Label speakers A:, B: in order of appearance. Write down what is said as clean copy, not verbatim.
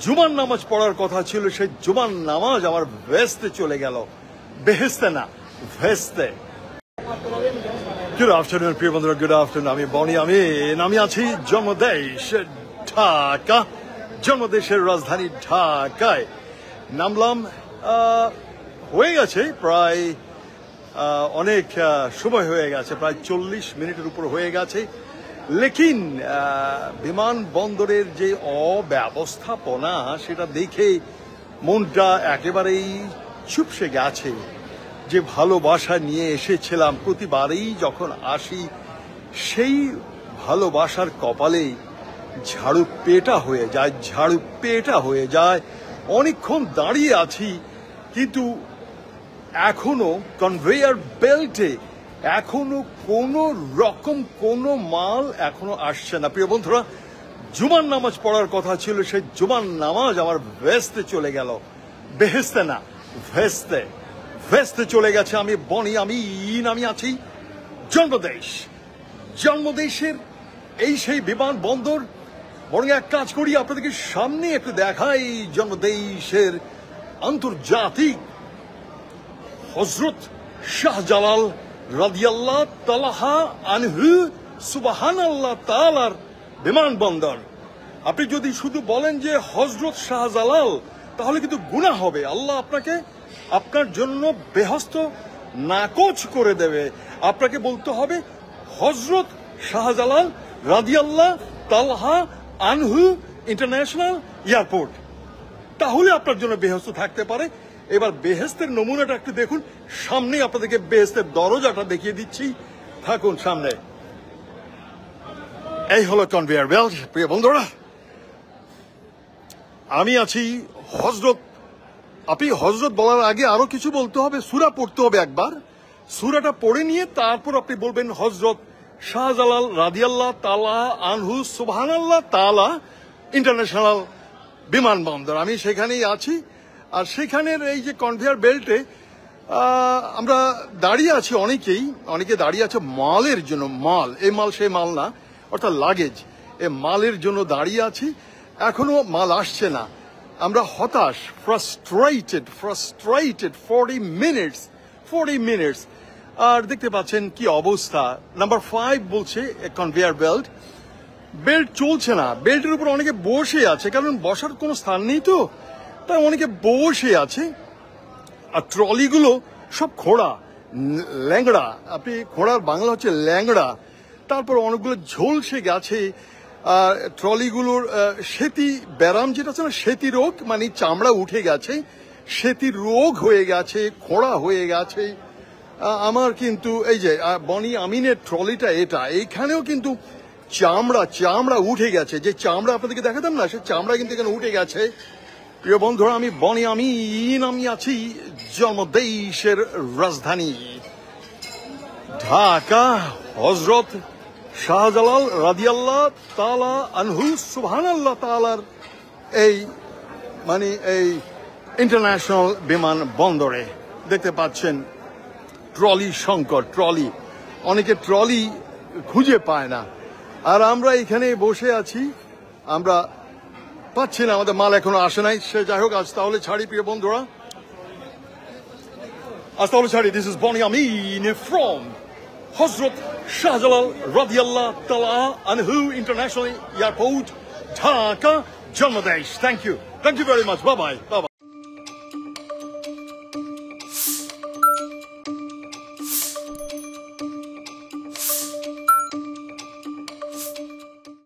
A: জুমার নামাজ পড়ার কথা ছিল, সেই জুমার নামাজ আমার ভেস্তে চলে গেল, বেহেস্তে না ভেস্তে। গুড আফটারনুন প্রিয় বন্ধুরা, গুড আফটারনুন। আমি বনি আমিন, আমি আছি জন্মদেশ ঢাকা, জন্মদেশের রাজধানী ঢাকায়। নামলাম, হয়ে গেছে প্রায় অনেক সময় হয়ে গেছে, প্রায় 40 মিনিটের উপর হয়ে গেছে। লেকিন বিমানবন্দরের যে অব্যবস্থাপনা, সেটা দেখে মনটা একেবারেই চুপসে গেছে। যে ভালোবাসা নিয়ে এসেছিলাম, প্রতিবারেই যখন আসি সেই ভালোবাসার কপালে ঝাড়ু পেটা হয়ে যায়, ঝাড়ু পেটা হয়ে যায়। অনেকক্ষণ দাঁড়িয়ে আছি, কিন্তু এখনো কনভেয়ার বেল্টে এখনো কোনো রকম কোনো মাল এখনো আসছে না। প্রিয় বন্ধুরা, জুমার নামাজ পড়ার কথা ছিল, সেই জুমার নামাজ আমার ভেস্তে চলে গেল, বেহেস্তে না ভেস্তে। ভেস্তে চলে গেছে। আমি বনি আমিন, আমি আছি জন্মদেশ, জন্মদেশের এই সেই বিমানবন্দর। বরং এক কাজ করি, আপনাদেরকে সামনে একটু দেখাই জন্মদেশের আন্তর্জাতিক হযরত শাহজালাল রাদিয়াল্লাহ তাআলা আনহু সুবহানাল্লাহ তাআলার বিমানবন্দর। আপনি যদি শুধু বলেন যে হযরত শাহজালাল, তাহলে কিন্তু গুনাহ হবে, আল্লাহ আপনাকে আপনার জন্য বেহস্ত নাকচ করে দেবে। আপনাকে বলতে হবে হযরত শাহজালাল রাদিয়াল্লাহ তাআলা আনহু ইন্টারন্যাশনাল এয়ারপোর্ট, তাহলে আপনার জন্য বেহেস্ত থাকতে পারে। এবার বেহেস্তের নমুনাটা একটু দেখুন, সামনে আপনাদেরকে বেহেস্তের দরজাটা দেখিয়ে দিচ্ছি, থাকুন সামনে। এই হলো কনভেয়ার বেল্ট। প্রিয় বন্ধুরা, আমি আছি হযরত। আপনি হযরত বলার আগে আরো কিছু বলতে হবে, সূরা পড়তে হবে একবার। সূরাটা পড়ে নিয়ে তারপর আপনি বলবেন হযরত শাহজালাল রাদিয়াল্লাহ তাআলা আনহু সুবহানাল্লাহ তাআলা ইন্টারন্যাশনাল বিমানবন্দর। আমি সেখানেই আছি। আর সেখানের এই যে কনভেয়ার বেল্টে আমরা দাঁড়িয়ে আছি, অনেকে দাঁড়িয়ে আছে মালের জন্য। মাল, এই মাল সেই মাল না, অর্থাৎ লাগেজ, এই মালের জন্য দাঁড়িয়ে আছি। এখনো মাল আসছে না। আমরা হতাশ, ফ্রাস্ট্রেটেড 40 মিনিটস। আর দেখতে পাচ্ছেন কি অবস্থা। নাম্বার 5 বলছে কনভেয়ার বেল্ট, বেল্ট চলছে না। বেল্টের উপর অনেকে বসে আছে, কারণ বসার কোনো স্থান নেই, তো তাই অনেকে বসে আছে। আর ট্রলিগুলো সব খোঁড়া, ল্যাংড়া। আপনি খোঁড়ার বাংলা হচ্ছে ল্যাংড়া। তারপর অনেকগুলো ঝলসে গেছে। আর ট্রলিগুলোর সেতি ব্যারাম, যেটা আছে না, সেতি রোগ, মানে চামড়া উঠে গেছে, সেতি রোগ হয়ে গেছে, খোঁড়া হয়ে গেছে। আমার কিন্তু এই যে বনি আমিনের ট্রলিটা, এটা এইখানেও কিন্তু চামড়া উঠে গেছে। যে চামড়া আপনাদেরকে দেখাতাম না, সে চামড়া কিন্তু এখানে উঠে গেছে। প্রিয় বন্ধুরা, আমি বনি আমিন, আমি আছি জন্মদেশের রাজধানী ঢাকা, হযরত শাহজালাল রাদিয়াল্লাহ তাআলা আনহু সুবহানাল্লাহ তাআলার এই ইন্টারন্যাশনাল বিমানবন্দরে। দেখতে পাচ্ছেন ট্রলি সংকট, ট্রলি, অনেকে ট্রলি খুঁজে পায় না। আর আমরা এখানে বসে আছি, আমরা পাচ্ছি না, আমাদের মাল এখনো আসে নাই। সে যাই হোক, আজ তাহলে ছাড়ি প্রিয় বন্ধুরা, আজ তাহলে ছাড়ি। This is Boni Amin from Hazrat Shahjalal রাদিয়াল্লাহ তাআলা আনহু ইন্টারন্যাশনাল এয়ারপোর্ট, ঢাকা, জন্মদেশ। Thank you very much. Bye by.